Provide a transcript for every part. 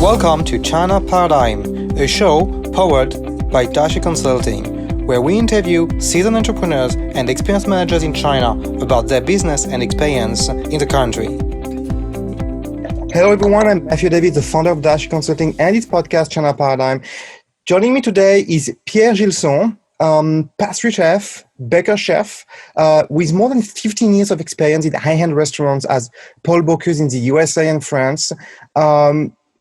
Welcome to China Paradigm, a show powered by Dashi Consulting, where we interview seasoned entrepreneurs and experienced managers in China about their business and experience in the country. Hello everyone, I'm Matthew David, the founder of Dashi Consulting and its podcast China Paradigm. Joining me today is Pierre Gilson, pastry chef, baker chef, with more than 15 years of experience in high-end restaurants as Paul Bocuse in the USA and France.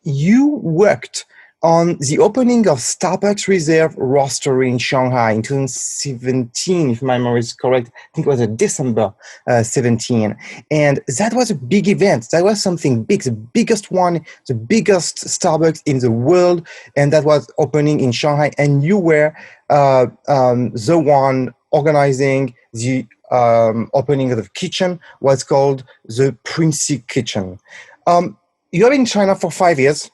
You worked on the opening of Starbucks Reserve Roastery in Shanghai in 2017, if my memory is correct. I think it was December 17. And that was a big event. That was something big, the biggest one, the biggest Starbucks in the world. And that was opening in Shanghai. And you were the one organizing the opening of the kitchen, what's called the Princi Kitchen. You have been in China for 5 years.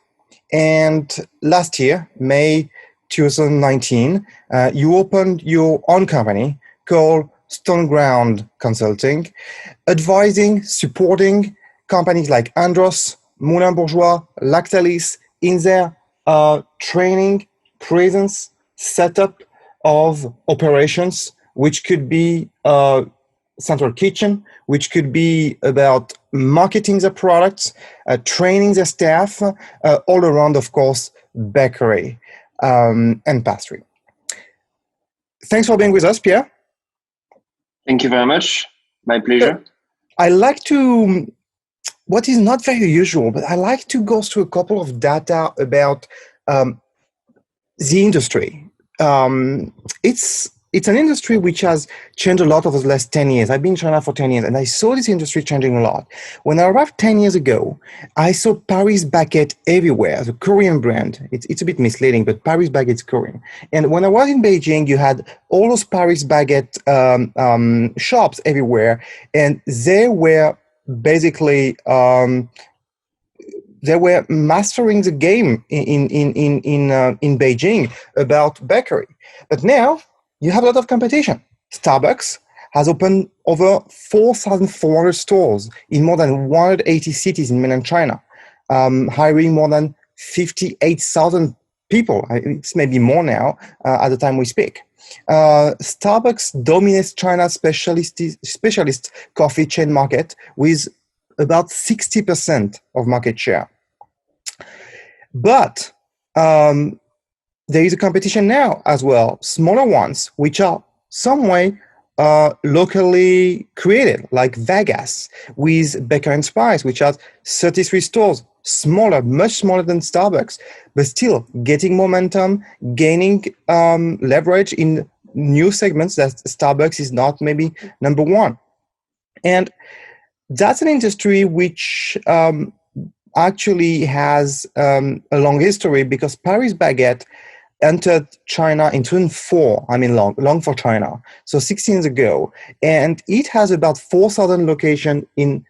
And last year, May 2019, you opened your own company called Stoneground Consulting, advising, supporting companies like Andros, Moulin Bourgeois, Lactalis in their training, presence, setup of operations, which could be central kitchen, which could be about marketing the products, training the staff, all around, of course, bakery and pastry. Thanks for being with us, Pierre. Thank you very much. My pleasure. I like to, what is not very usual, but I like to go through a couple of data about the industry. It's an industry which has changed a lot over the last 10 years. I've been in China for 10 years, and I saw this industry changing a lot. When I arrived 10 years ago, I saw Paris Baguette everywhere, the Korean brand. It's a bit misleading, but Paris Baguette's Korean. And when I was in Beijing, you had all those Paris Baguette shops everywhere, and they were basically they were mastering the game in Beijing about bakery. But now you have a lot of competition. Starbucks has opened over 4,400 stores in more than 180 cities in mainland China, hiring more than 58,000 people. It's maybe more now at the time we speak. Starbucks dominates China's specialist coffee chain market with about 60% of market share. But there is a competition now as well, smaller ones, which are some way locally created, like Vegas, with Baker and Spice, which has 33 stores, smaller, much smaller than Starbucks, but still getting momentum, gaining leverage in new segments that Starbucks is not maybe number one. And that's an industry which actually has a long history, because Paris Baguette entered China in 2004, long for China, so 16 years ago. And it has about 4,000 locations in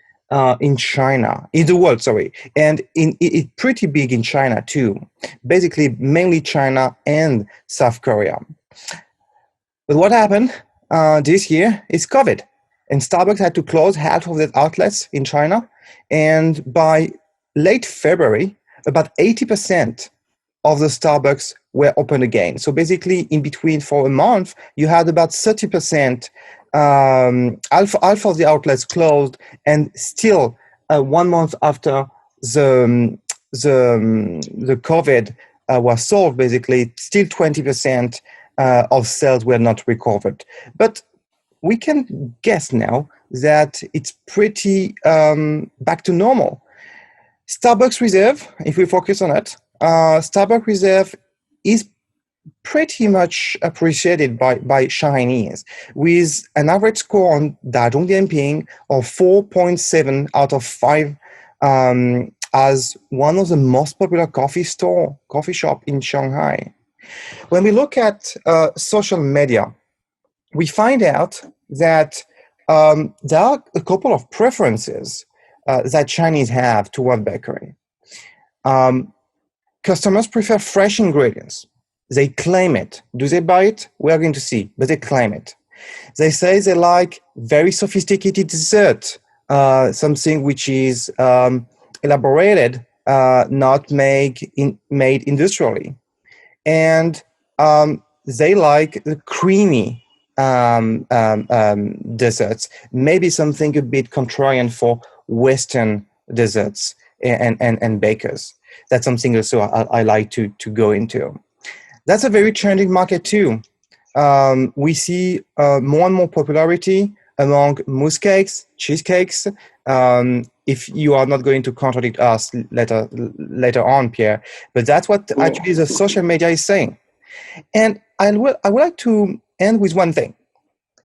China, in the world, sorry. And it's pretty big in China too, basically mainly China and South Korea. But what happened this year is COVID. And Starbucks had to close half of their outlets in China. And by late February, about 80% of the Starbucks were open again. So basically, in between for a month, you had about 30%, half of the outlets closed, and still 1 month after the COVID was solved, basically, still 20% of sales were not recovered. But we can guess now that it's pretty back to normal. Starbucks Reserve, if we focus on it, Starbucks Reserve is pretty much appreciated by Chinese, with an average score on Dazhong Dianping of 4.7 out of 5, as one of the most popular coffee shop in Shanghai. When we look at social media, we find out that there are a couple of preferences that Chinese have toward bakery. Customers prefer fresh ingredients. They claim it. Do they buy it? We are going to see, but they claim it. They say they like very sophisticated dessert, something which is elaborated not made industrially. And they like the creamy desserts, maybe something a bit contrarian for Western desserts and bakers. That's something also I like to go into. That's a very trending market too. We see more and more popularity among mousse cakes, cheesecakes. If you are not going to contradict us later on, Pierre, but that's what actually the social media is saying. And I would like to end with one thing: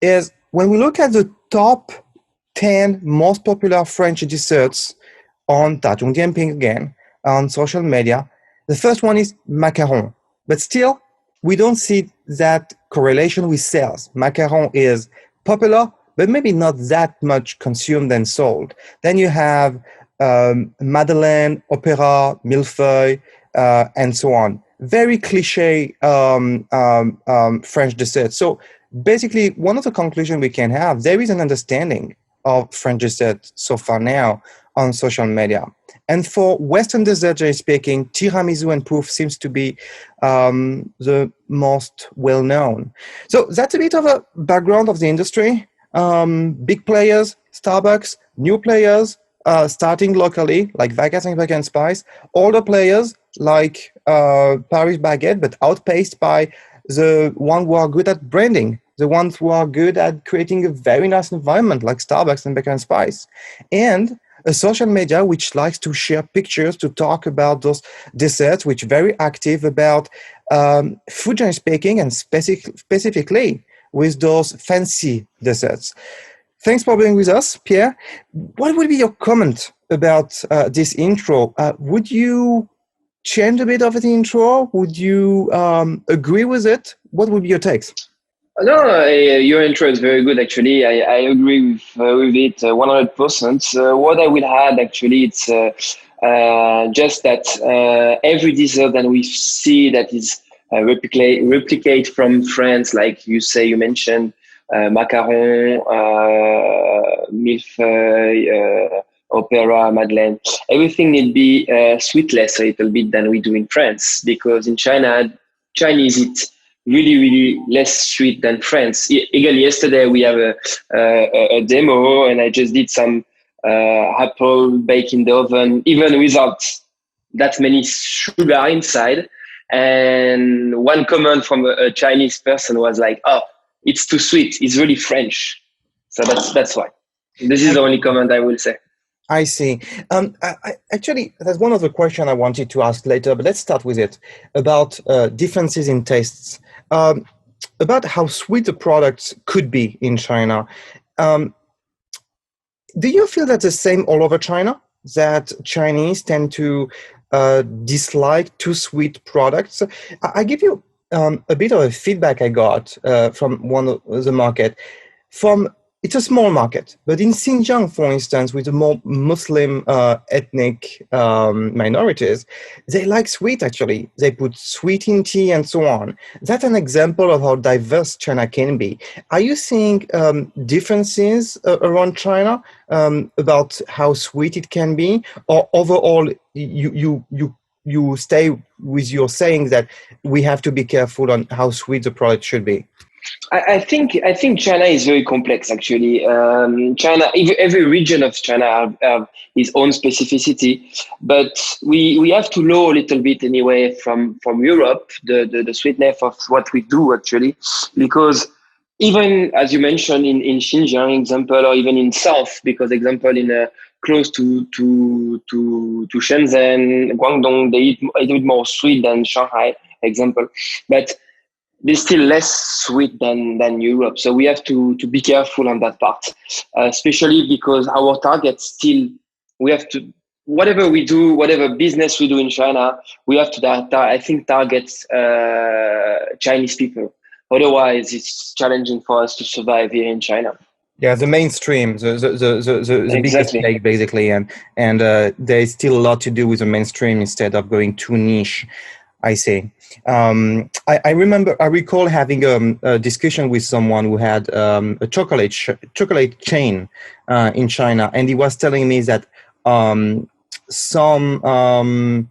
is when we look at the top 10 most popular French desserts on Tazhong Dianping again on social media, the first one is macaron. But still, we don't see that correlation with sales. Macaron is popular, but maybe not that much consumed and sold. Then you have Madeleine, Opéra, Millefeuille, and so on. Very cliche French dessert. So basically, one of the conclusions we can have, there is an understanding of French dessert so far now on social media. And for Western dessert, generally speaking, tiramisu and pouf seems to be the most well-known. So that's a bit of a background of the industry. Big players, Starbucks, new players, starting locally, like Vegas and Vegan Spice, older players like Paris Baguette, but outpaced by the ones who are good at branding, the ones who are good at creating a very nice environment like Starbucks and Vegan Spice. And a social media which likes to share pictures, to talk about those desserts, which are very active about food generally speaking, and specifically with those fancy desserts. Thanks for being with us, Pierre. What would be your comment about this intro? Would you change a bit of the intro? Would you agree with it? What would be your takes? No, your intro is very good. Actually, I agree with it 100%. What I will add, actually, it's just that every dessert that we see that is replicate from France, like you mentioned, macaron, millefeuille, Opéra, Madeleine. Everything need be sweetless a little bit than we do in France, because in China, Chinese eat really less sweet than France. Again, yesterday we have a demo, and I just did some apple bake in the oven, even without that many sugar inside. And one comment from a Chinese person was like, "Oh, it's too sweet. It's really French." So that's why. This is the only comment I will say. I see. Actually, there's one other question I wanted to ask later, but let's start with it, about differences in tastes, about how sweet the products could be in China. Do you feel that's the same all over China, that Chinese tend to dislike too sweet products? I give you a bit of a feedback I got from one of the market. It's a small market, but in Xinjiang, for instance, with the more Muslim ethnic minorities, they like sweet, actually. They put sweet in tea and so on. That's an example of how diverse China can be. Are you seeing differences around China about how sweet it can be? Or overall, you stay with your saying that we have to be careful on how sweet the product should be? I think China is very complex, actually. China, every region of China have its own specificity, but we have to know a little bit anyway from Europe the sweetness of what we do, actually, because even as you mentioned in Xinjiang example, or even in South, because example in close to Shenzhen, Guangdong, they eat a bit more sweet than Shanghai example, but they're still less sweet than Europe. So we have to be careful on that part, especially because our target still, we have to, whatever we do, whatever business we do in China, we have to, target Chinese people. Otherwise, it's challenging for us to survive here in China. Yeah, the mainstream, the Exactly. biggest stake, basically, and there is still a lot to do with the mainstream instead of going too niche. I see. I recall having a discussion with someone who had a chocolate chain in China, and he was telling me that some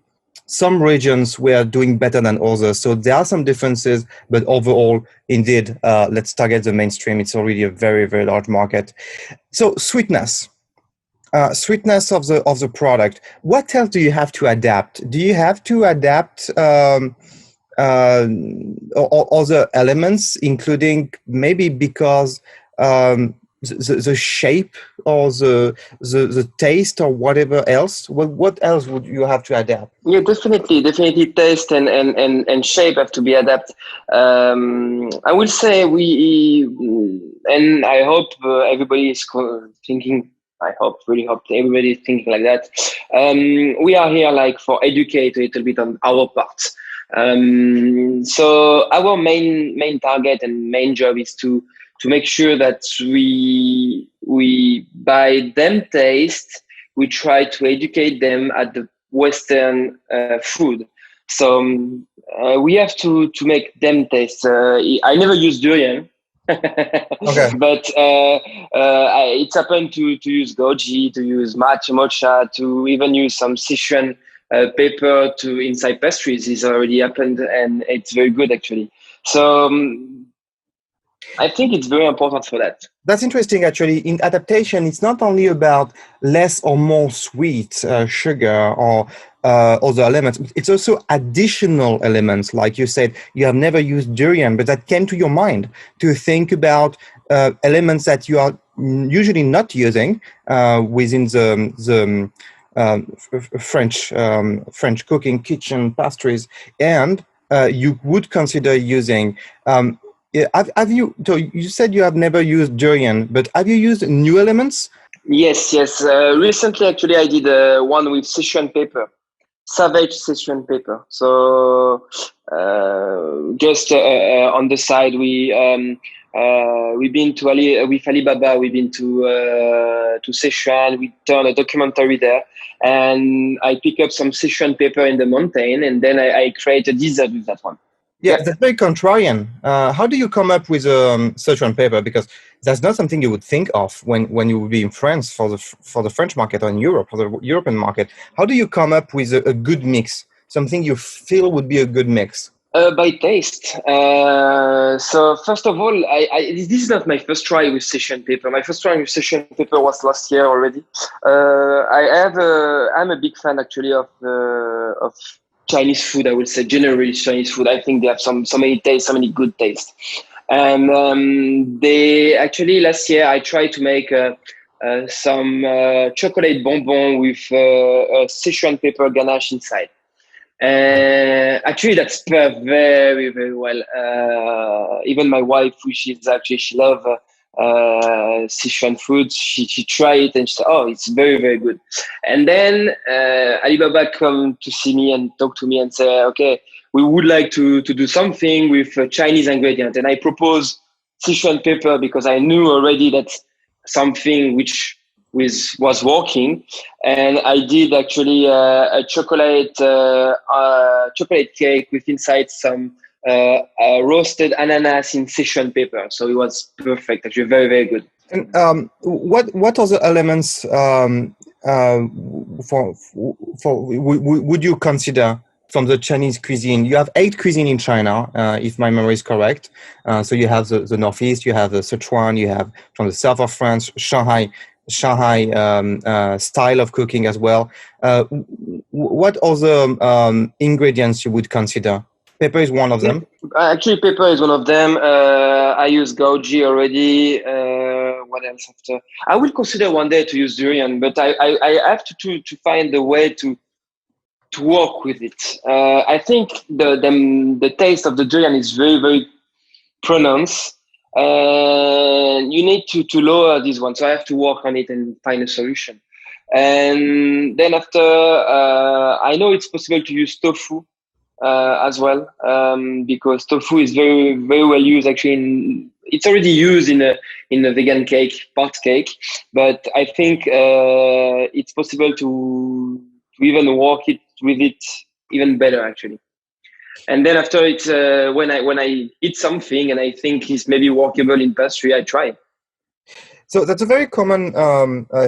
regions were doing better than others. So there are some differences, but overall, indeed, let's target the mainstream. It's already a very, very large market. So sweetness of the product. What else do you have to adapt? Do you have to adapt other elements, including maybe because the shape or the taste or whatever else? What else would you have to adapt? Yeah, definitely taste and shape have to be adapted. I will say and I hope everybody is thinking, really hope everybody is thinking like that. We are here like for educate a little bit on our part. So our main target and main job is to make sure that we by them taste, we try to educate them at the Western food. So we have to make them taste. I never use durian. Okay. But it's happened to use goji, to use mocha, to even use some Sichuan pepper to inside pastries. It's already happened, and it's very good actually. So I think it's very important for that. That's interesting, actually. In adaptation, it's not only about less or more sweet sugar or other elements. It's also additional elements. Like you said, you have never used durian, but that came to your mind to think about elements that you are usually not using within the French cooking kitchen pastries, and you would consider using. Have you? So you said you have never used durian, but have you used new elements? Yes. Recently, actually, I did one with Sichuan pepper, savage Sichuan pepper. So just on the side, we've been to with Alibaba. We've been to Sichuan. We done a documentary there, and I pick up some Sichuan pepper in the mountain, and then I create a dessert with that one. Yeah, that's very contrarian. How do you come up with Sichuan pepper? Because that's not something you would think of when you would be in France for the French market or in Europe for the European market. How do you come up with a good mix? Something you feel would be a good mix? By taste. So first of all, this is not my first try with Sichuan pepper. My first try with Sichuan pepper was last year already. I'm a big fan actually of Chinese food. I would say generally Chinese food. I think they have so many tastes, so many good tastes. And they actually last year I tried to make some chocolate bonbon with Sichuan pepper ganache inside. Actually, that's very, very well. Even my wife, she loves Sichuan food. She tried it and she said, "Oh, it's very, very good." And then Alibaba come to see me and talk to me and say, "Okay, we would like to do something with Chinese ingredient." And I proposed Sichuan pepper because I knew already that's something which was working, and I did actually a chocolate cake with inside some roasted ananas in Sichuan pepper. So it was perfect, actually very, very good. And what other elements would you consider from the Chinese cuisine? You have 8 cuisine in China, if my memory is correct. So you have the Northeast, you have the Sichuan, you have from the south of France, Shanghai style of cooking as well. What other ingredients you would consider? Pepper is one of them. Actually, pepper is one of them. I use goji already. What else after? I will consider one day to use durian, but I have to find a way to work with it. I think the taste of the durian is very, very pronounced. And you need to lower this one. So I have to work on it and find a solution. And then after, I know it's possible to use tofu as well, because tofu is very, very well used. Actually, it's already used in a vegan cake, pot cake. But I think it's possible to even work with it even better, actually. And then after it's when I eat something and I think it's maybe workable in pastry, I try. So that's a very common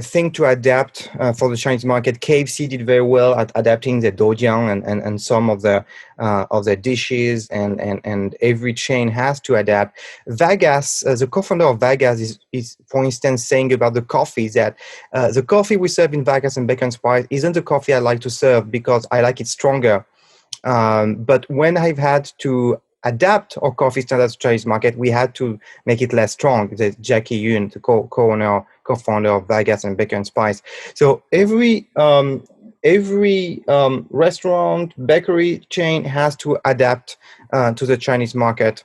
thing to adapt for the Chinese market. KFC did very well at adapting the doujiang and some of their dishes, and every chain has to adapt. Vegas, the co-founder of Vegas, is for instance saying about the coffee that the coffee we serve in Vegas and Bacon Spice isn't the coffee I like to serve because I like it stronger. But when I've had to adapt our coffee standards to Chinese market, we had to make it less strong. The Jackie Yun, the co-founder of Vegas and Baker and Spice. So every restaurant, bakery chain has to adapt to the Chinese market.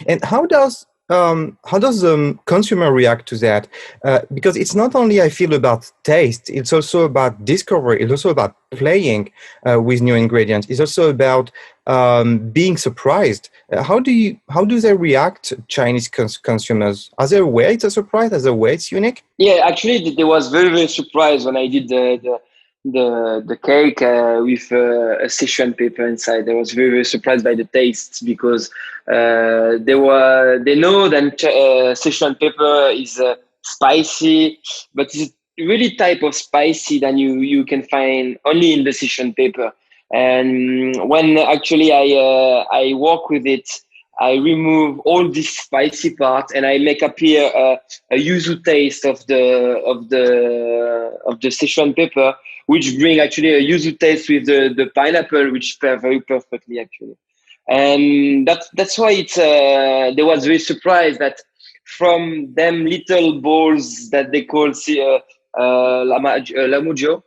And how does the consumer react to that? Because it's not only, I feel, about taste, it's also about discovery, it's also about playing with new ingredients, it's also about being surprised. How do they react, Chinese consumers? Are they aware it's a surprise? Are they aware it's unique? Yeah, actually, they was very, very surprised when I did the cake with a Sichuan pepper inside. They was very, very surprised by the taste because they know that Sichuan pepper is spicy, but it's really type of spicy than you can find only in the Sichuan pepper. And when actually I work with it, I remove all this spicy part and I make appear a yuzu taste of the Sichuan pepper, which bring actually a yuzu taste with the pineapple, which pair very perfectly actually. And that's why it's they was very surprised that from them little balls that they call lamujo.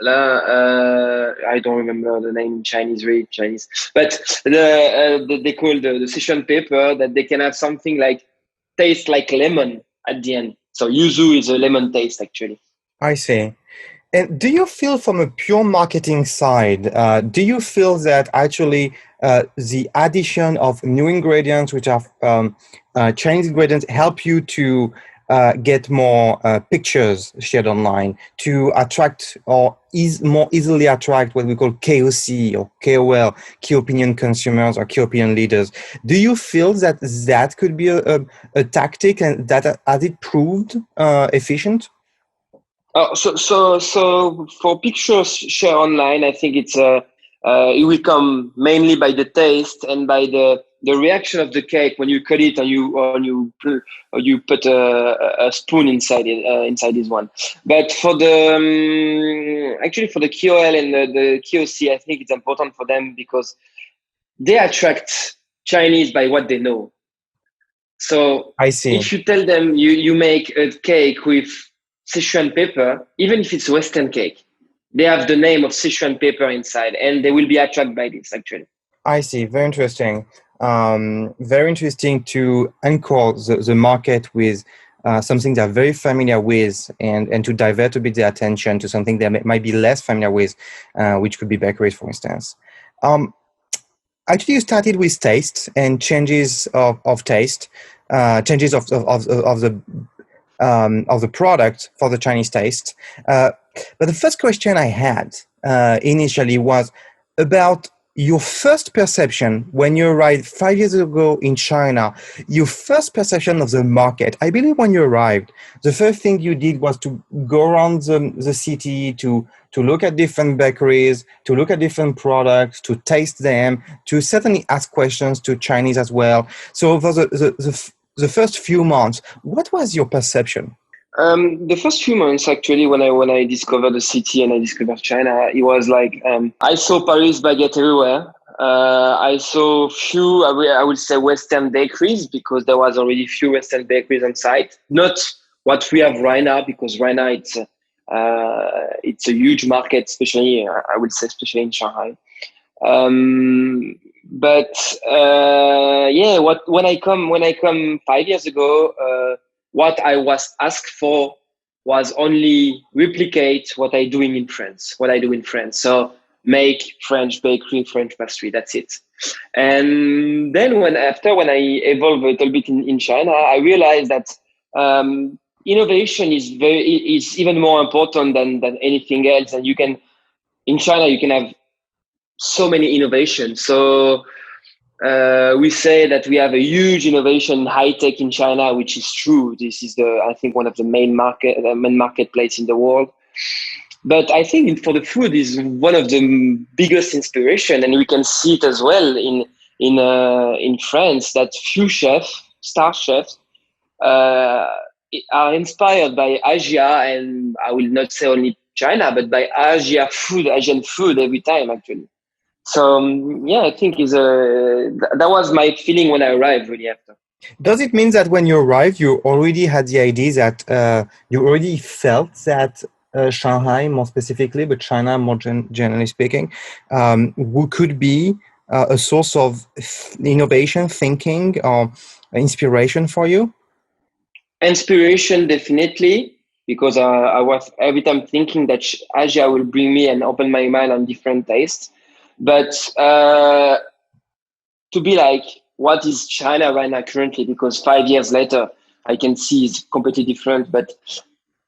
I don't remember the name in Chinese, really Chinese, but they call the Sichuan pepper that they can have something like taste like lemon at the end. So yuzu is a lemon taste actually. I see. And do you feel from a pure marketing side, do you feel that actually the addition of new ingredients, which are Chinese ingredients, help you to get more pictures shared online to attract or more easily attract what we call KOC or KOL, key opinion consumers or key opinion leaders? Do you feel that could be a tactic, and that has it proved efficient? So for pictures share online, I think it will come mainly by the taste and by the reaction of the cake when you cut it and you put a spoon inside this one. But for the actually for the KOL and the KOC, I think it's important for them because they attract Chinese by what they know. So I see. If you tell them you make a cake with Sichuan pepper, even if it's Western cake, they have the name of Sichuan pepper inside, and they will be attracted by this. Actually, I see. Very interesting. Very interesting to anchor the market with something they're very familiar with, and to divert a bit their attention to something they might be less familiar with, which could be bakeries, for instance. Actually, you started with taste and changes of taste, changes of the product for the Chinese taste. But the first question I had initially was about your first perception when you arrived 5 years ago in China, your first perception of the market. I believe when you arrived, the first thing you did was to go around the city, to look at different bakeries, to look at different products, to taste them, to certainly ask questions to Chinese as well. So for the first few months, what was your perception? The first few months, actually, when I discovered the city and I discovered China, it was like I saw Paris baguette everywhere. I saw few, I would say, Western bakeries because there was already few Western bakeries on site. Not what we have right now, because right now it's a huge market, especially I would say, especially in Shanghai. When I come 5 years ago. What I was asked for was only replicate what I do in France. So make French bakery, French pastry. That's it. And then when I evolved a little bit in China, I realized that innovation is even more important than anything else. And in China you can have so many innovations. So We say that we have a huge innovation in high tech in China, which is true. This is I think, one of the main marketplace in the world. But I think for the food is one of the biggest inspiration, and we can see it as well in France that few star chefs, are inspired by Asia, and I will not say only China, but by Asian food every time actually. So yeah, I think that was my feeling when I arrived really after. Does it mean that when you arrived, you already had the idea that you already felt that Shanghai, more specifically, but China, more generally speaking, who could be a source of innovation, thinking, or inspiration for you? Inspiration, definitely, because I was every time thinking that Asia will bring me and open my mind on different tastes. But to be like, what is China right now currently? Because 5 years later, I can see it's completely different. But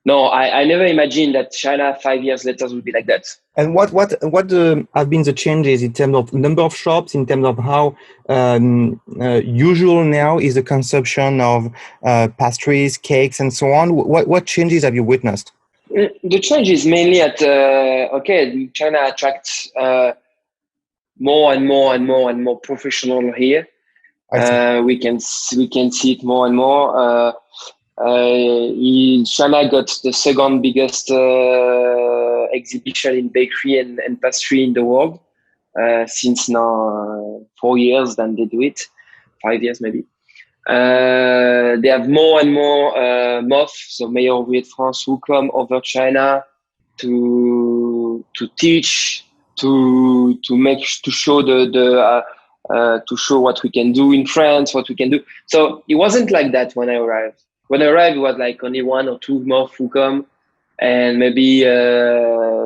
no, I never imagined that China 5 years later would be like that. And what have been the changes in terms of number of shops, in terms of how usual now is the consumption of pastries, cakes, and so on? What changes have you witnessed? The change is mainly at China attracts more and more professional here. We can see it more and more. China got the second biggest exhibition in bakery and pastry in the world since now 4 years. Then they do it, 5 years maybe. They have more and more MOF, so Meilleurs Ouvriers de France, who come over China to teach, to show to show what we can do in France, what we can do. So it wasn't like that when I arrived. When I arrived, it was like only 1 or 2 MOF who come, and maybe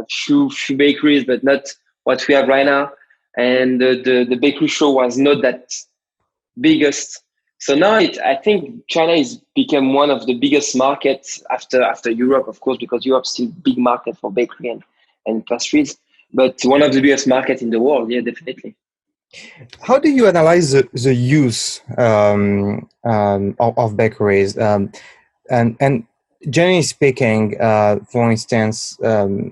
few bakeries, but not what we have right now. And the bakery show was not that biggest. So now I think China is become one of the biggest markets after Europe, of course, because Europe's still big market for bakery and pastries, but one of the biggest markets in the world. Yeah, definitely. How do you analyze the use of bakeries? And generally speaking, for instance, the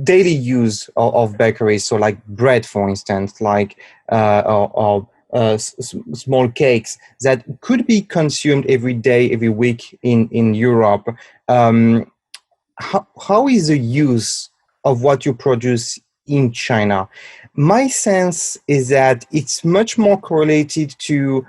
daily use of bakeries, so like bread, for instance, like or small cakes that could be consumed every day, every week in Europe. How is the use of what you produce in China? My sense is that it's much more correlated to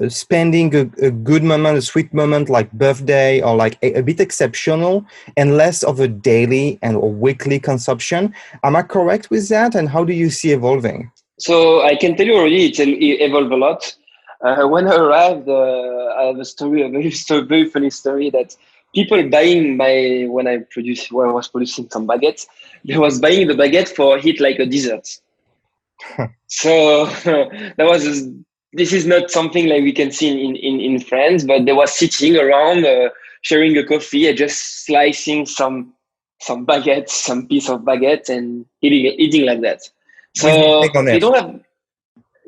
spending a good moment, a sweet moment like birthday or like a bit exceptional, and less of a daily and or weekly consumption. Am I correct with that? And how do you see evolving? So I can tell you already it evolved a lot. When I arrived, I have a very funny story that people buying when I was producing some baguettes, they was buying the baguette for it like a dessert. So this is not something like we can see in France, but they was sitting around sharing a coffee and just slicing some baguettes, some piece of baguette and eating like that. So they don't have,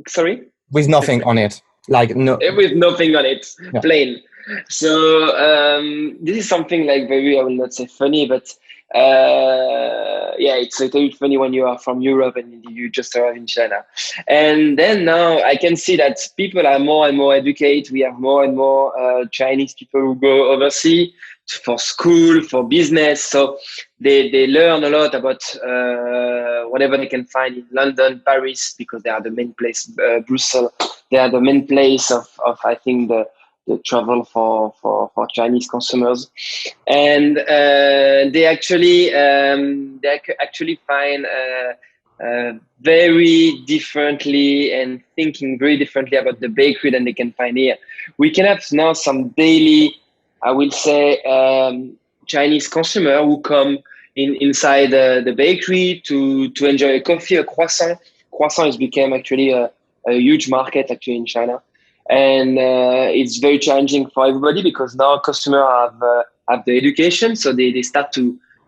sorry? With nothing on it. Like no, with nothing on it, yeah. Plain. So this is something like very, I will not say funny, but it's very funny when you are from Europe and you just arrive in China. And then now I can see that people are more and more educated. We have more and more Chinese people who go overseas for school, for business. So they learn a lot about whatever they can find in London, Paris, because they are the main place, Brussels. They are the main place of I think the travel for Chinese consumers, and they actually find very differently and thinking very differently about the bakery than they can find here. We can have now some daily, I will say, Chinese consumer who come inside the bakery to enjoy a coffee, a croissant. Croissant has become actually a huge market actually in China. And it's very challenging for everybody because now customers have the education, so they start to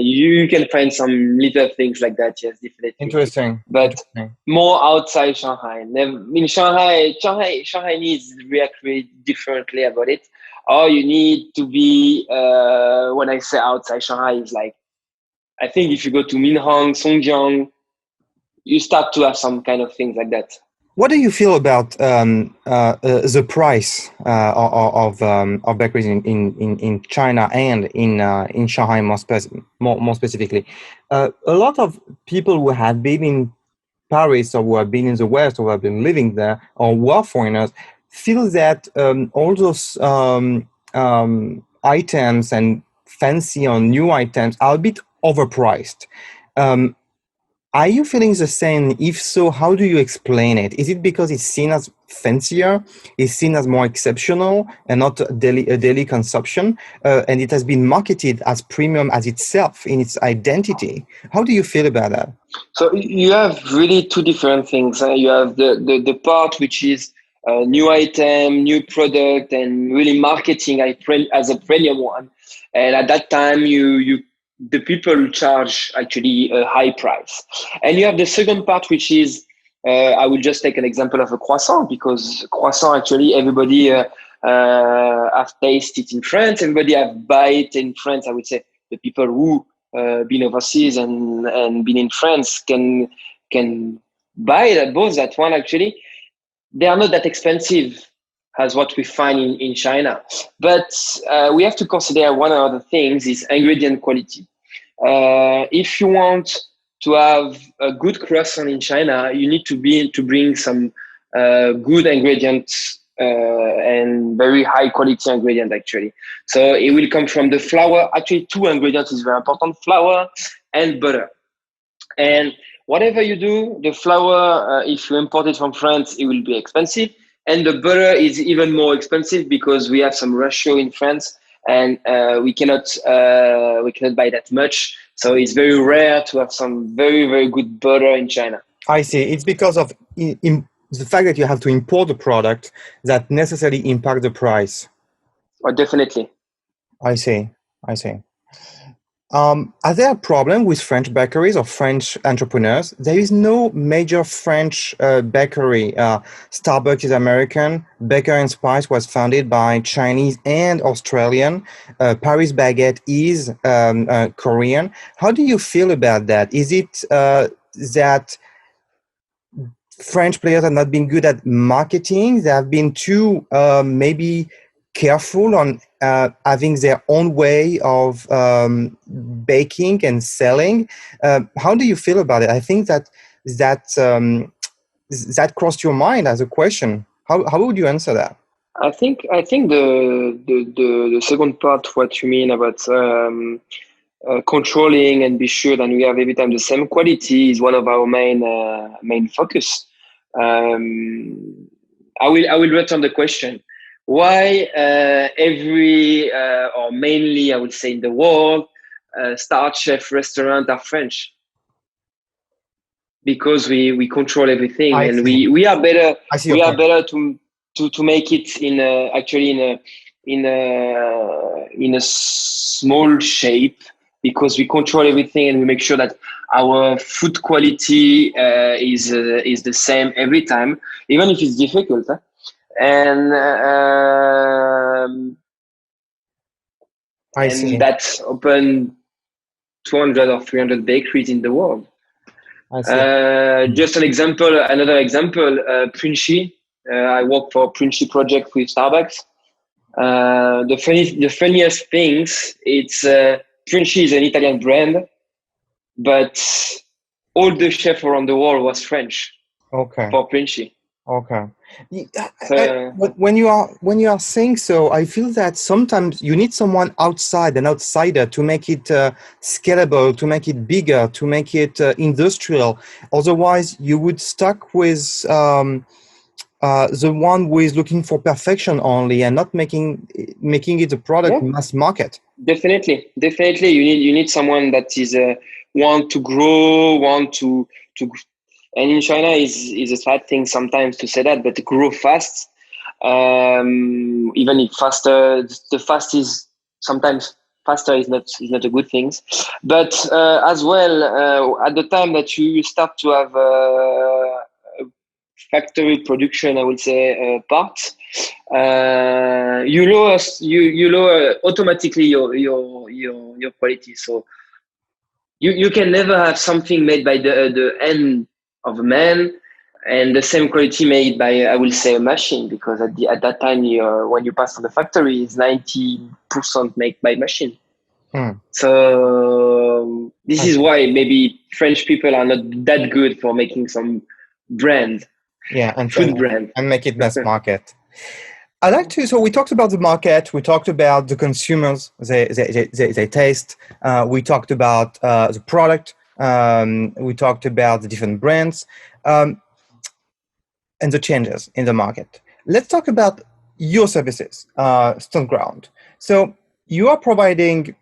You can find some little things like that. Yes, definitely. Interesting. But Interesting. more outside Shanghai. In Shanghai needs to react really differently about it. Or you need to be, when I say outside Shanghai, is like, I think if you go to Minhang, Songjiang, you start to have some kind of things like that. What do you feel about the price of bakeries in China and in Shanghai more specifically? A lot of people who have been in Paris or who have been in the West or who have been living there or who are foreigners feel that all those items and fancy or new items are a bit overpriced. Um, are you feeling the same? If so, how do you explain it? Is it because it's seen as fancier, is seen as more exceptional and not a daily consumption, and it has been marketed as premium as itself in its identity? How do you feel about that? So you have really two different things. You have the part which is a new item, new product, and really marketing as a premium one. And at that time, the people charge actually a high price. And you have the second part, which is I will just take an example of a croissant, because croissant actually everybody have tasted in France. Everybody have buy it in France. I would say the people who been overseas and been in France can buy both that one. Actually, they are not that expensive as what we find in China. But we have to consider one of the things is ingredient quality. If you want to have a good croissant in China, you need to bring some good ingredients and very high quality ingredient actually. So it will come from the flour. Actually, two ingredients is very important: flour and butter. And whatever you do, the flour, if you import it from France, it will be expensive. And the butter is even more expensive because we have some ratio in France, and we cannot buy that much. So it's very rare to have some very, very good butter in China. I see. It's because of the fact that you have to import the product that necessarily impact the price. Oh, definitely. I see. Are there a problem with French bakeries or French entrepreneurs? There is no major French bakery. Starbucks is American. Baker and Spice was founded by Chinese and Australian. Paris Baguette is Korean. How do you feel about that? Is it that French players have not been good at marketing? They have been too maybe careful on having their own way of baking and selling. How do you feel about it? I think that crossed your mind as a question. How would you answer that? I think the second part, what you mean about controlling and be sure that we have every time the same quality, is one of our main focus. I will return the question. Why every or mainly, I would say, in the world, star chef restaurants are French? Because we control everything, and we are better. We are better to make it in a small shape, because we control everything and we make sure that our food quality is the same every time, even if it's difficult. And that's open 200 or 300 bakeries in the world. Just another example, Princi. I work for Princi project with Starbucks. The funniest things, it's Princi is an Italian brand, but all the chefs around the world was French. Okay. For Princi. Okay. When you are saying so, I feel that sometimes you need someone outside, an outsider, to make it scalable, to make it bigger, to make it industrial. Otherwise, you would stuck with the one who is looking for perfection only and not making it a product mass market. Definitely. You need someone that is want to grow, want to. And in China is a sad thing sometimes to say that, but to grow fast, even if faster, the fast is sometimes faster is not a good thing. But as well, at the time that you start to have factory production, I would say parts, you lower automatically your quality. So you can never have something made by the hand of a man and the same quality made by, I will say, a machine, because at that time when you pass on the factory, it's 90% made by machine. So this is why maybe French people are not that good for making some brand, food brand, and make it mass market. I like to. So we talked about the market. We talked about the consumers. They taste. We talked about the product. We talked about the different brands and the changes in the market. Let's talk about your services, StoneGround. So you are providing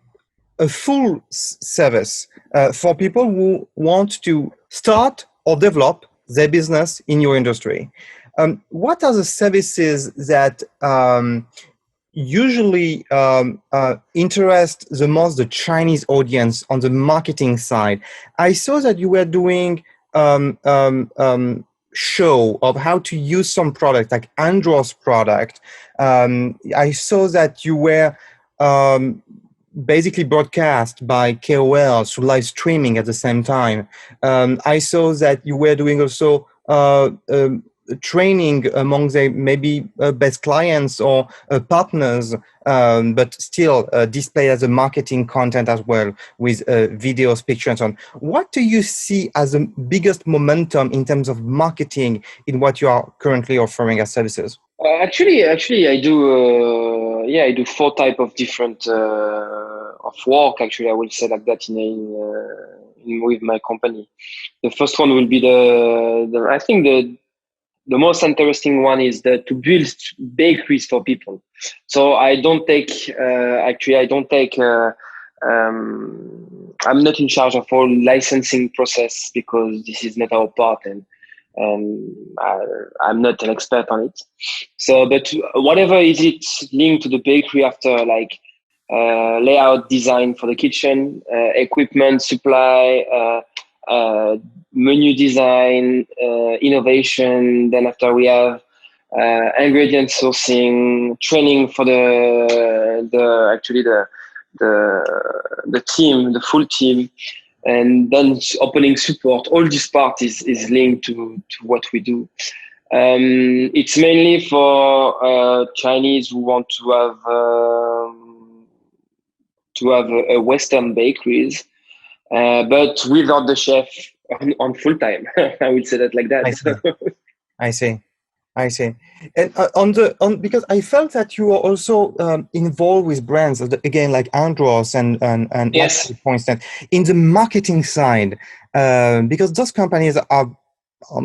a full service for people who want to start or develop their business in your industry. What are the services that usually interest the most the Chinese audience on the marketing side? I saw that you were doing show of how to use some product like Andros product. I saw that you were basically broadcast by KOLs through live streaming at the same time. I saw that you were doing also training among the maybe best clients or partners, but still display as a marketing content as well with videos, pictures, and so on. What do you see as the biggest momentum in terms of marketing in what you are currently offering as services? Actually, I do. I do 4 type of different of work. Actually, I will say like that in with my company. The first one will be I think the most interesting one is to build bakeries for people. So I don't take. I'm not in charge of all licensing process because this is not our part, and I'm not an expert on it. So, but whatever is it linked to the bakery after, like layout, design for the kitchen, equipment, supply, menu design, innovation. Then after we have ingredient sourcing, training for the team, the full team. And then opening support, all this part is linked to what we do. It's mainly for Chinese who want to have a Western bakeries, but without the chef on full time. I would say that like that. I see. And because I felt that you were also involved with brands again like Andros and yes, for instance, in the marketing side, because those companies are.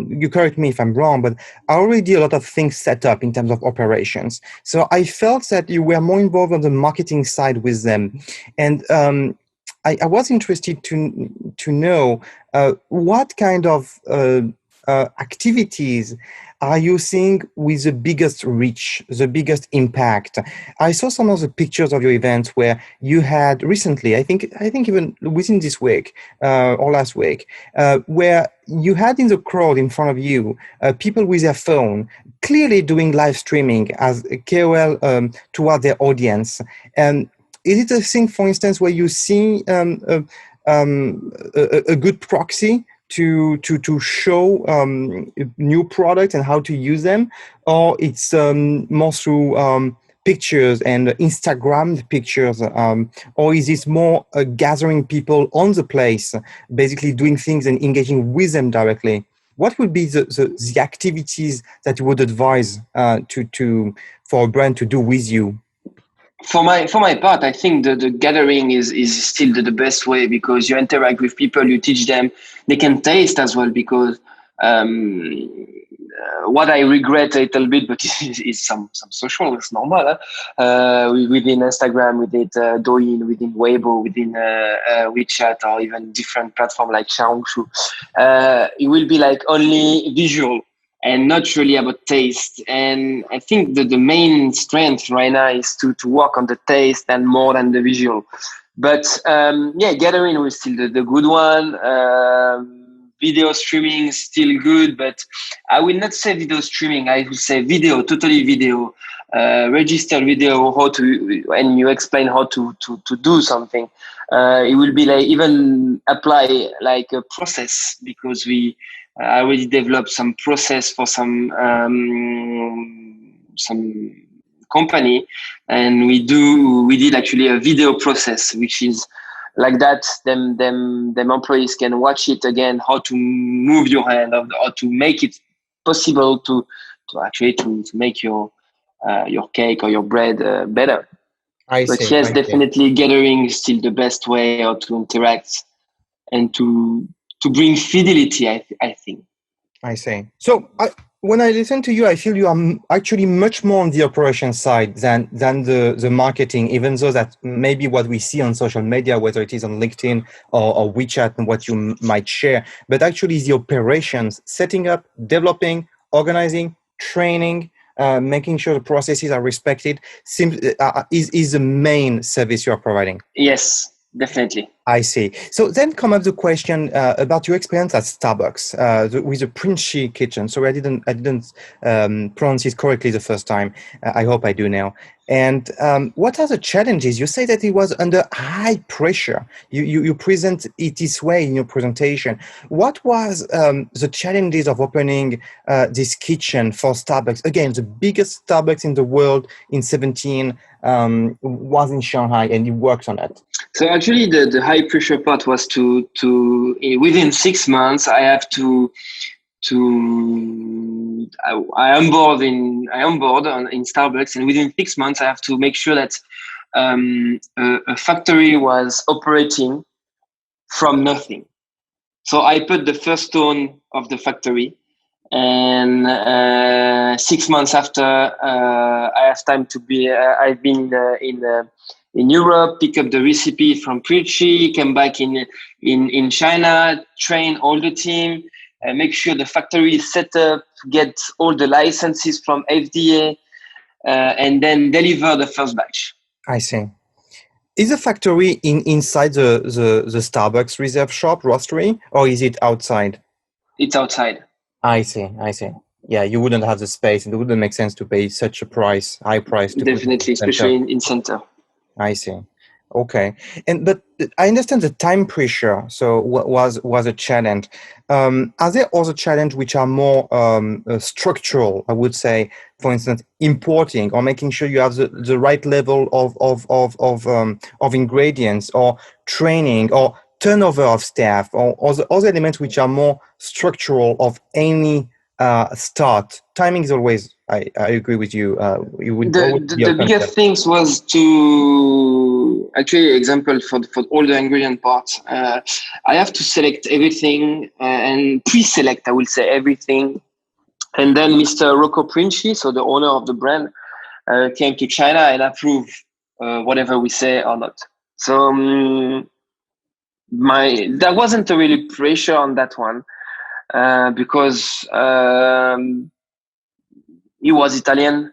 You correct me if I'm wrong, but already a lot of things set up in terms of operations. So I felt that you were more involved on the marketing side with them, and I was interested to know what kind of activities are you seeing with the biggest reach, the biggest impact? I saw some of the pictures of your events where you had recently, I think even within this week or last week, where you had in the crowd in front of you people with their phone clearly doing live streaming as a KOL toward their audience. And is it a thing, for instance, where you see a good proxy to show new products and how to use them, or it's more through pictures and Instagram pictures, or is this more gathering people on the place, basically doing things and engaging with them directly? What would be the activities that you would advise for a brand to do with you? For my part, I think the gathering is still the best way, because you interact with people, you teach them, they can taste as well. Because what I regret a little bit, but is some social, it's normal. Within Instagram, within Douyin, within Weibo, within WeChat, or even different platform like Xiaohongshu, it will be like only visual. and not really about taste. And I think that the main strength right now is to work on the taste and more than the visual. But gathering was still the good one. Video streaming is still good, but I will not say video streaming. I will say video, totally video, registered video. How to, and you explain how to do something. It will be like even apply like a process, because I already developed some process for some company, and we did actually a video process, which is like that. Them employees can watch it again, how to move your hand, or to make it possible to actually to make your cake or your bread better. I But see. yes, I see. definitely gathering is still the best way how to interact and to bring fidelity. I think. I see. So when I listen to you, I feel you are actually much more on the operation side than the marketing, even though that maybe what we see on social media, whether it is on LinkedIn or WeChat and what you might share, but actually the operations, setting up, developing, organizing, training, making sure the processes are respected is the main service you are providing. Yes, definitely. I see. So then come up the question about your experience at Starbucks with the Princi kitchen. So I didn't pronounce it correctly the first time. I hope I do now. And what are the challenges? You say that it was under high pressure. You present it this way in your presentation. What was the challenges of opening this kitchen for Starbucks? Again, the biggest Starbucks in the world in 17 was in Shanghai, and you worked on it. So actually, the high pressure part was to within 6 months I have I onboard in Starbucks, and within 6 months I have to make sure that a factory was operating from nothing. So I put the first stone of the factory, and 6 months after I have time to be. I've been in Europe, pick up the recipe from Princi, come back in China, train all the team, make sure the factory is set up, get all the licenses from FDA, and then deliver the first batch. I see. Is the factory inside the Starbucks reserve shop roastery, or is it outside? It's outside. I see. Yeah, you wouldn't have the space. It wouldn't make sense to pay such a high price to definitely, especially in center. I see. Okay, but I understand the time pressure. So was a challenge. Are there other challenges which are more structural? I would say, for instance, importing or making sure you have the right level of ingredients, or training, or turnover of staff, or other elements which are more structural of any start. Timing is always. I agree with you. You would the biggest things was to actually example for all the ingredient parts. I have to select everything and pre-select. I will say everything, and then Mr. Rocco Princi, so the owner of the brand, came to China and approved whatever we say or not. So there wasn't a really pressure on that one because. He was Italian.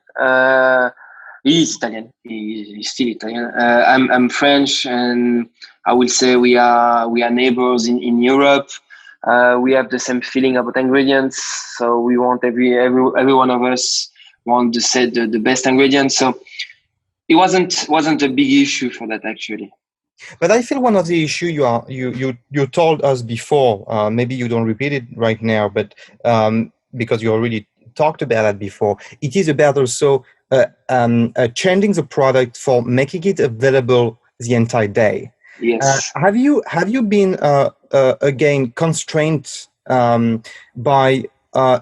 He is Italian. He's still Italian. I'm French, and I will say we are neighbors in Europe. We have the same feeling about ingredients, so we want every one of us want to set the best ingredients. So it wasn't a big issue for that actually. But I feel one of the issue you told us before. Maybe you don't repeat it right now, but because you already talked about that before. It is about also changing the product for making it available the entire day. Yes. Have you been again constrained by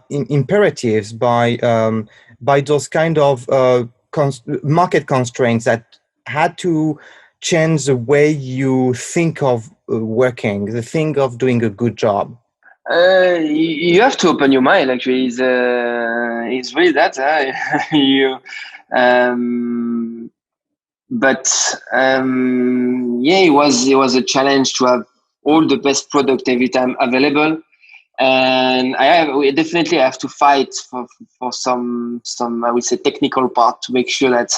imperatives, by those kind of market constraints that had to change the way you think of working, the think of doing a good job? You have to open your mind. Actually, it's really that. It was a challenge to have all the best product every time available. and we definitely have to fight for some I would say technical part to make sure that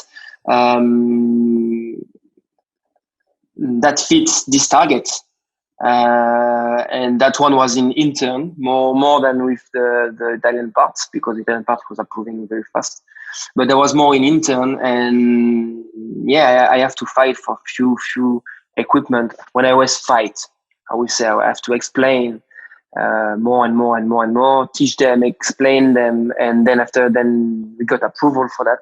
that fits this target. And that one was in intern more than with the Italian part, because the Italian part was approving very fast. But there was more in intern, and yeah, I have to fight for few equipment. When I was fight, I would say I have to explain more and more, teach them, explain them, and then we got approval for that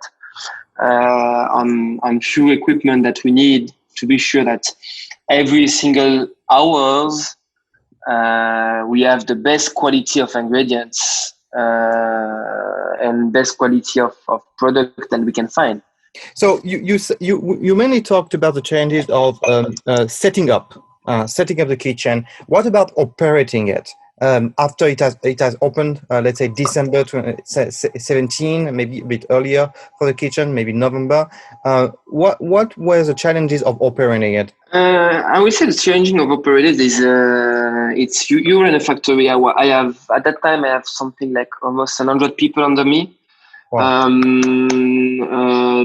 on few equipment that we need to be sure that every single hours we have the best quality of ingredients and best quality of product that we can find. So you mainly talked about the challenges of setting up the kitchen. What about operating it after it has opened? Let's say December 2017, maybe a bit earlier for the kitchen, maybe November. What were the challenges of operating it? I would say the challenging of operating is it's you run a factory. I have at that time I have something like almost 100 people under me. Wow.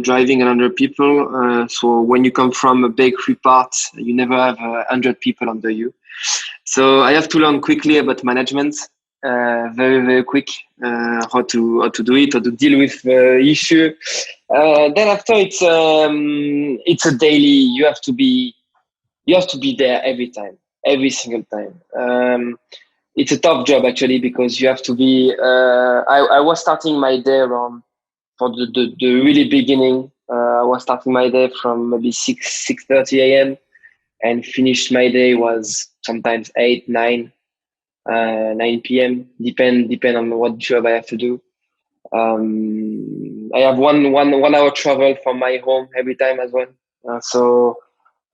Driving 100 people. So when you come from a bakery part, you never have 100 people under you. So I have to learn quickly about management, very quick, how to do it, how to deal with issue. Then after it's a daily. You have to be there every single time. It's a tough job actually, because you have to be. I was starting my day around for the really beginning. I was starting my day from maybe 6:30 a.m. and finished my day was sometimes 8, 9 p.m. Depend on what job I have to do. I have one hour travel from my home every time as well. So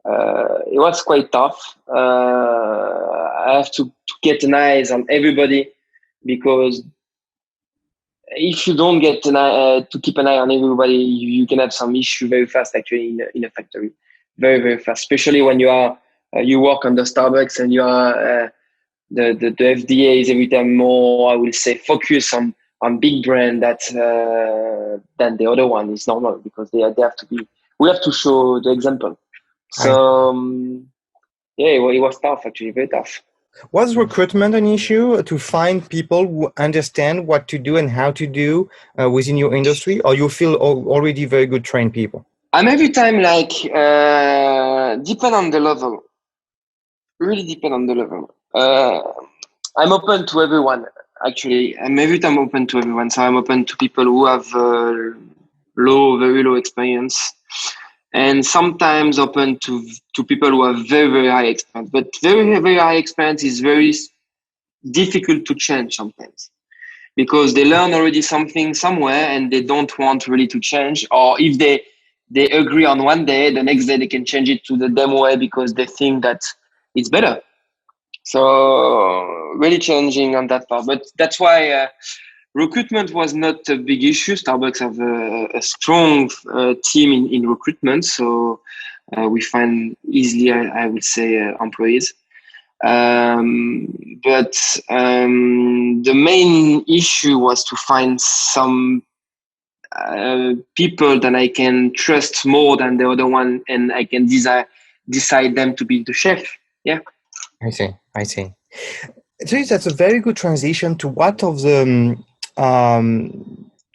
it was quite tough. I have to get an eyes on everybody, because if you don't get to keep an eye on everybody, you can have some issue very fast actually in a factory, very fast. Especially when you are you work on the Starbucks and you are the FDA is every time more, I will say, focus on big brand than the other one. Is normal, because they have to be. We have to show the example. So yeah, it was tough actually, very tough. Was recruitment an issue to find people who understand what to do and how to do within your industry, or you feel already very good trained people? I'm every time like depend on the level. Really depend on the level. I'm open to everyone. Actually, I'm every time open to everyone. So I'm open to people who have very low experience, and sometimes open to people who have very high experience. But very high experience is very difficult to change sometimes, because they learn already something somewhere and they don't want really to change. Or if they agree on one day, the next day they can change it to the demo way because they think that it's better. So really challenging on that part. But that's why recruitment was not a big issue. Starbucks have a strong team in recruitment. So we find easily, I would say, employees. But the main issue was to find some people that I can trust more than the other one, and I can decide them to be the chef. Yeah. I see. So that's a very good transition to what of the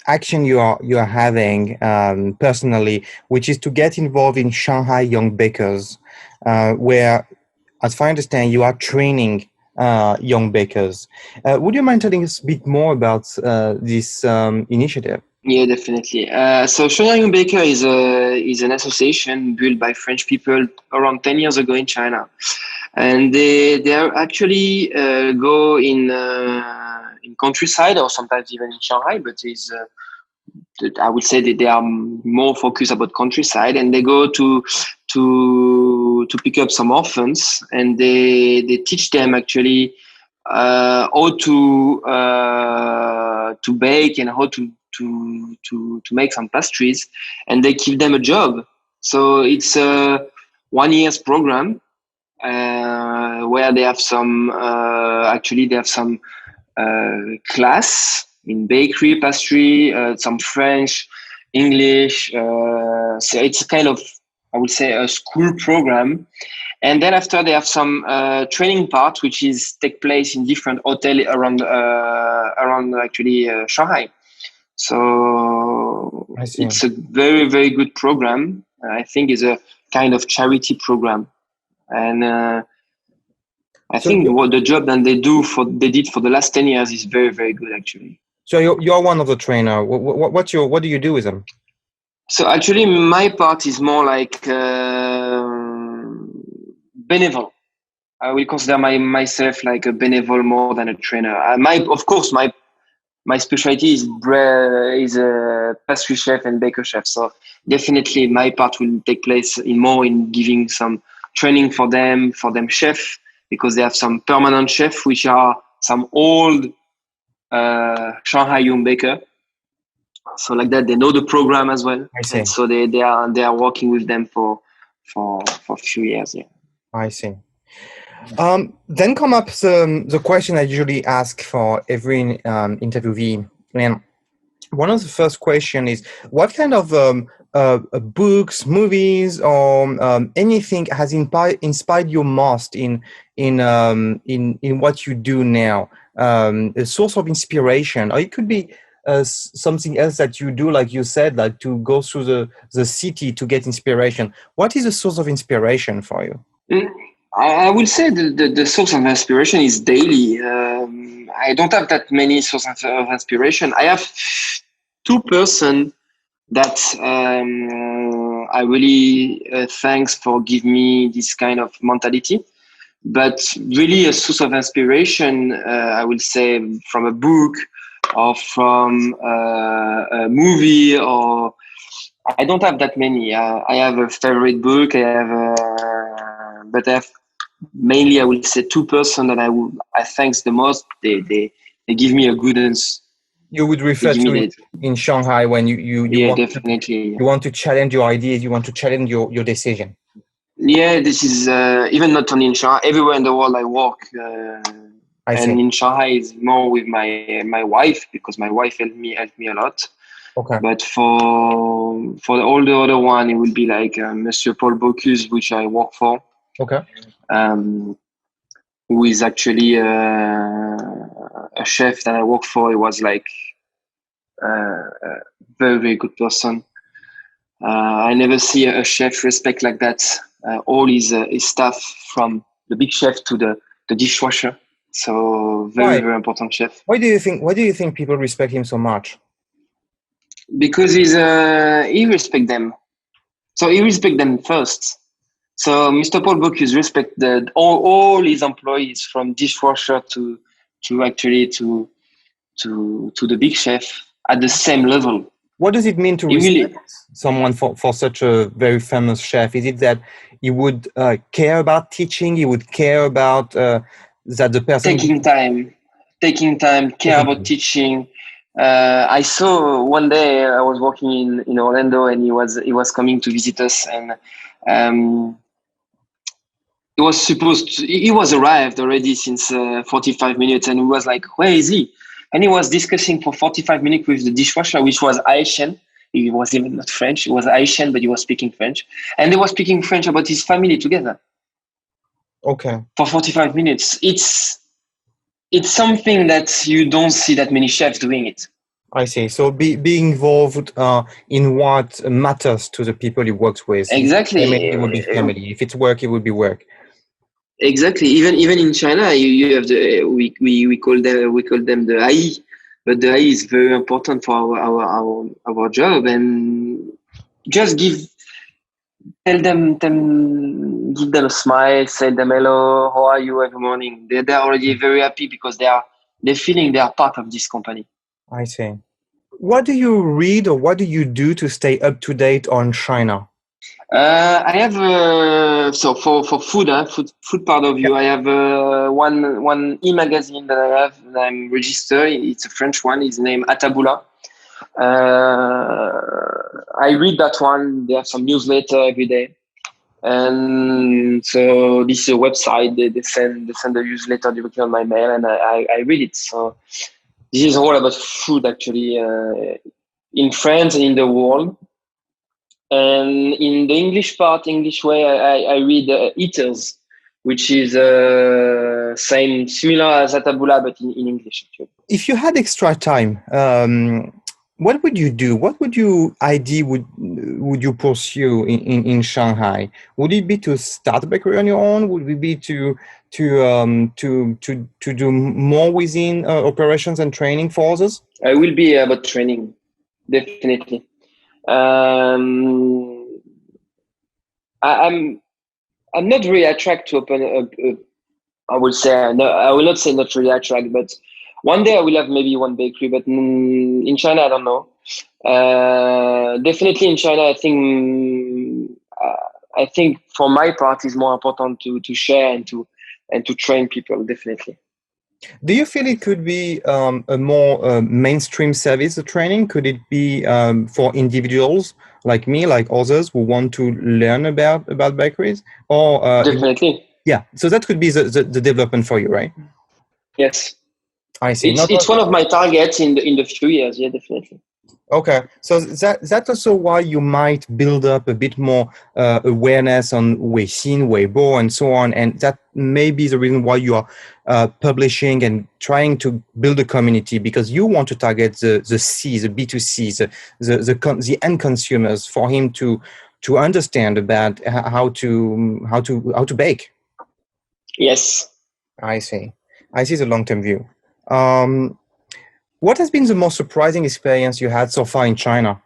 action you are having personally, which is to get involved in Shanghai Young Bakers, where, as far as I understand, you are training young bakers. Would you mind telling us a bit more about this initiative? Yeah, definitely. So Shanghai Young Baker is an association built by French people around 10 years ago in China, and they are actually go in countryside, or sometimes even in Shanghai, but I would say that they are more focused about countryside, and they go to pick up some orphans, and they teach them actually how to bake and how to make some pastries, and they give them a job. So it's a 1 year's program where they have some class in bakery, pastry, some French, English. So it's a kind of, I would say, a school program. And then after they have some training part, which is take place in different hotels around actually Shanghai. So it's a very, very good program. I think it's a kind of charity program. And I think what the job that they did for the last 10 years is very, very good actually. So you're one of the trainer. What do you do with them? So actually my part is more like benevolent. I will consider myself like a benevolent more than a trainer. My specialty is a pastry chef and baker chef. So definitely my part will take place in giving some training for them chef, because they have some permanent chef, which are some old Shanghai Young baker. So like that, they know the program as well. I see. And so they are working with them for a few years. Yeah. I see. Then come up the question I usually ask for every interviewee, and one of the first question is, what kind of books, movies, or anything has inspired you most in what you do now? A source of inspiration, or it could be something else that you do, like you said, like to go through the city to get inspiration. What is a source of inspiration for you? I would say the source of inspiration is daily. I don't have that many sources of inspiration. I have two person that I really thanks for give me this kind of mentality. But really a source of inspiration, I will say from a book or from a movie, or I don't have that many. I have a favorite book. But I have mainly, I will say, two person that I thanks the most. They give me a good answer. You would refer to it in Shanghai when you yeah, definitely. You want to challenge your ideas. You want to challenge your decision. Yeah, this is even not only in Shanghai. Everywhere in the world I work. And in Shanghai is more with my wife, because my wife helped me a lot. Okay. But for all the other one, it will be like Monsieur Paul Bocuse, which I work for. Okay. Who is actually a chef that I work for. He was like a very, very good person. I never see a chef respect like that. All his staff, from the big chef to the dishwasher. So very, very important chef. Why do you think people respect him so much? Because he respect them. So he respect them first. So Mr. Paul Bocuse respected all his employees, from dishwasher to the big chef, at the same level. What does it mean to respect someone for such a very famous chef? Is it that he would care about teaching? He would care about that the person taking time, care about teaching. I saw one day I was working in Orlando, and he was coming to visit us, and he was arrived already since 45 minutes, and he was like, where is he? And he was discussing for 45 minutes with the dishwasher, which was Haitian. He was even not French. He was Haitian, but he was speaking French. And they were speaking French about his family together. Okay. For 45 minutes. It's something that you don't see that many chefs doing it. I see. So being involved in what matters to the people he works with. Exactly. It would be family. If it's work, it would be work. Exactly. Even in China, you have we call them the AI, but the AI is very important for our job. And just give them a smile, say them hello, how are you every morning. They're already very happy, because they're feeling they are part of this company. I see. What do you read, or what do you do to stay up to date on China? I have so for food part of view. I have one e-magazine that I have that I'm registered. It's a French one. It's named Ataboula. I read that one. They have some newsletter every day. And so this is a website. They send a newsletter directly on my mail, and I read it. So this is all about food, actually, in France and in the world. And in the English part, English way, I read Eaters, which is similar as Atabula, but in English, actually. If you had extra time, what would you do? What would you idea would you pursue in Shanghai? Would it be to start a bakery on your own? Would it be to do more within operations and training for others? I will be about training, definitely. I'm not really attracted to open I will say no, I will not say not really attracted, but one day I will have maybe one bakery. But in China, I don't know. Definitely in China, I think for my part, it's more important to share and to train people. Definitely. Do you feel it could be a more mainstream service, the training? Could it be for individuals like me, like others who want to learn about bakeries? Or definitely. Yeah, so that could be the development for you, right? Yes. I see. It's one of my targets in the few years. Yeah, definitely. Okay, so that's also why you might build up a bit more awareness on Weixin, Weibo, and so on, and that may be the reason why you are publishing and trying to build a community, because you want to target the B2C, the end consumers, for him to understand about how to bake. Yes, I see the long-term view. What has been the most surprising experience you had so far in China?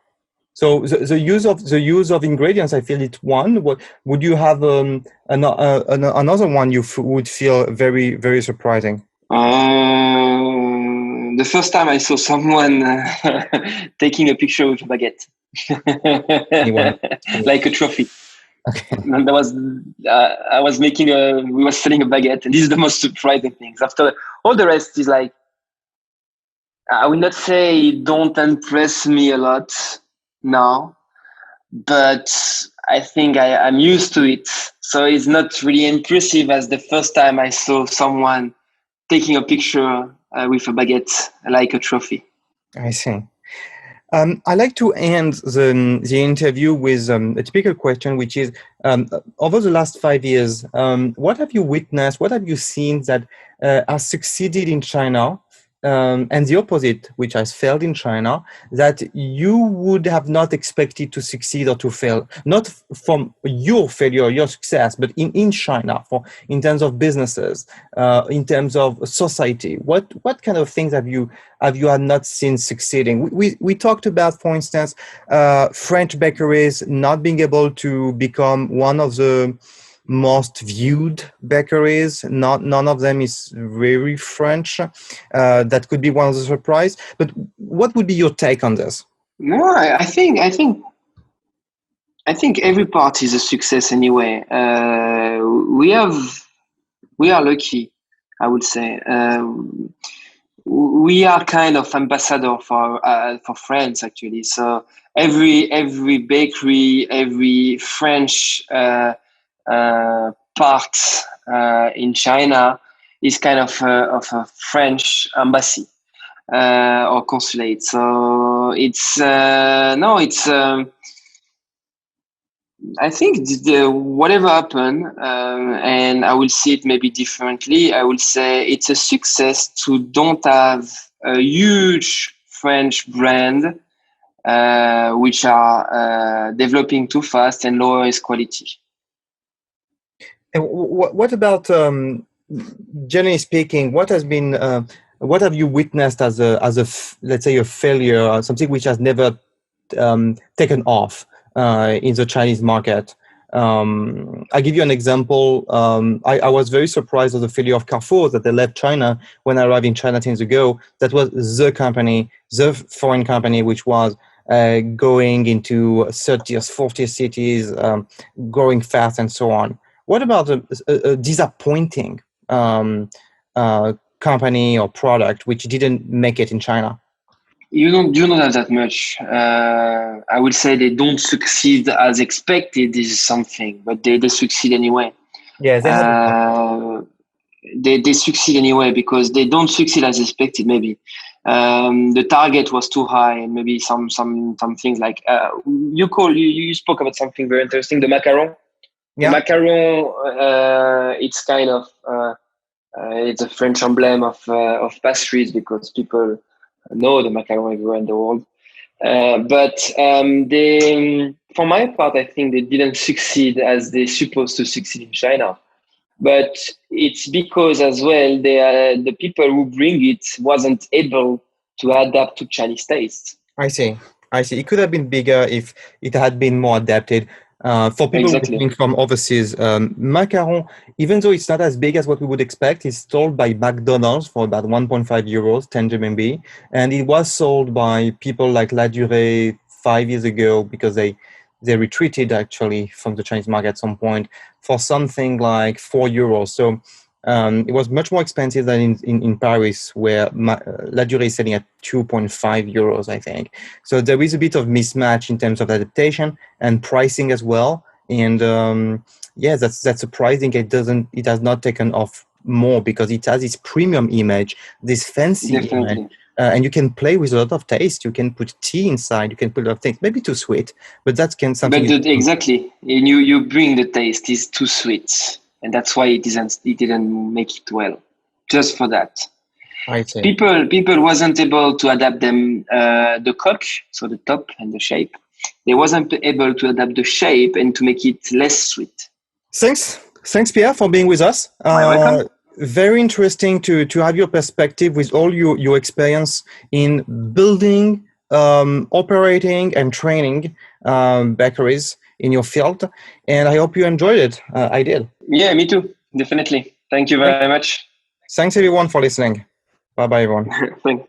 So the use of ingredients, I feel it's one. What would you have another one you would feel very, very surprising? The first time I saw someone taking a picture with a baguette, like a trophy. Okay. And we were selling a baguette, and this is the most surprising things. After all the rest is like, I will not say don't impress me a lot now, but I think I'm used to it. So it's not really impressive as the first time I saw someone taking a picture with a baguette like a trophy. I see. I like to end the interview with a typical question, which is, over the last 5 years, what have you witnessed, what have you seen that has succeeded in China, and the opposite, which has failed in China, that you would have not expected to succeed or to fail, not from your failure, your success, but in China, in terms of businesses, in terms of society? What kind of things have you had not seen succeeding? We talked about, for instance, French bakeries not being able to become one of the most viewed bakeries. None of them is very French. That could be one of the surprise. But what would be your take on this? No, I think every part is a success anyway. We are lucky, I would say. We are kind of ambassador for France, actually. So every bakery, every French part in China is kind of a French embassy or consulate. So it's I think whatever happened, and I will see it maybe differently. I will say it's a success to don't have a huge French brand which are developing too fast and lowers quality. And what about, generally speaking, what has been, what have you witnessed as let's say, a failure, or something which has never taken off in the Chinese market? I'll give you an example. I was very surprised at the failure of Carrefour, that they left China when I arrived in China 10 years ago. That was the foreign company, which was going into 30th, 40th cities, growing fast and so on. What about a disappointing company or product which didn't make it in China? You don't have that much. I would say they don't succeed as expected is something, but they succeed anyway. Yeah, they had. Uh, they succeed anyway because they don't succeed as expected. Maybe the target was too high, and maybe some things like you spoke about something very interesting. The macaron. The Yeah, macaron. It's kind of it's a French emblem of pastries because people know the macaron everywhere in the world. But they, for my part, I think they didn't succeed as they're supposed to succeed in China. But it's because as well the people who bring it wasn't able to adapt to Chinese taste. I see. I see. It could have been bigger if it had been more adapted. For people Exactly. listening from overseas, macaron, even though it's not as big as what we would expect, is sold by McDonald's for about 1.5 euros, 10 RMB. And it was sold by people like La Durée 5 years ago because they retreated actually from the Chinese market at some point for something like 4 euros. So it was much more expensive than in Paris, where La Durée is selling at 2.5 euros, I think. So there is a bit of mismatch in terms of adaptation and pricing as well. And yeah, that's surprising. It has not taken off more because it has this premium image, this fancy image. Definitely. And you can play with a lot of taste. You can put tea inside. You can put a lot of things. Maybe too sweet, but that's something. But exactly, and you bring the taste is too sweet, and that's why it didn't make it well. Just for that, I see. people wasn't able to adapt them the coque, so the top and the shape. They wasn't able to adapt the shape and to make it less sweet. Thanks, Pierre, for being with us. You're welcome. Very interesting to have your perspective with all your experience in building, operating, and training bakeries in your field. And I hope you enjoyed it. I did. Yeah, me too. Definitely. Thank you very much. Thanks, everyone, for listening. Bye-bye, everyone. Thanks.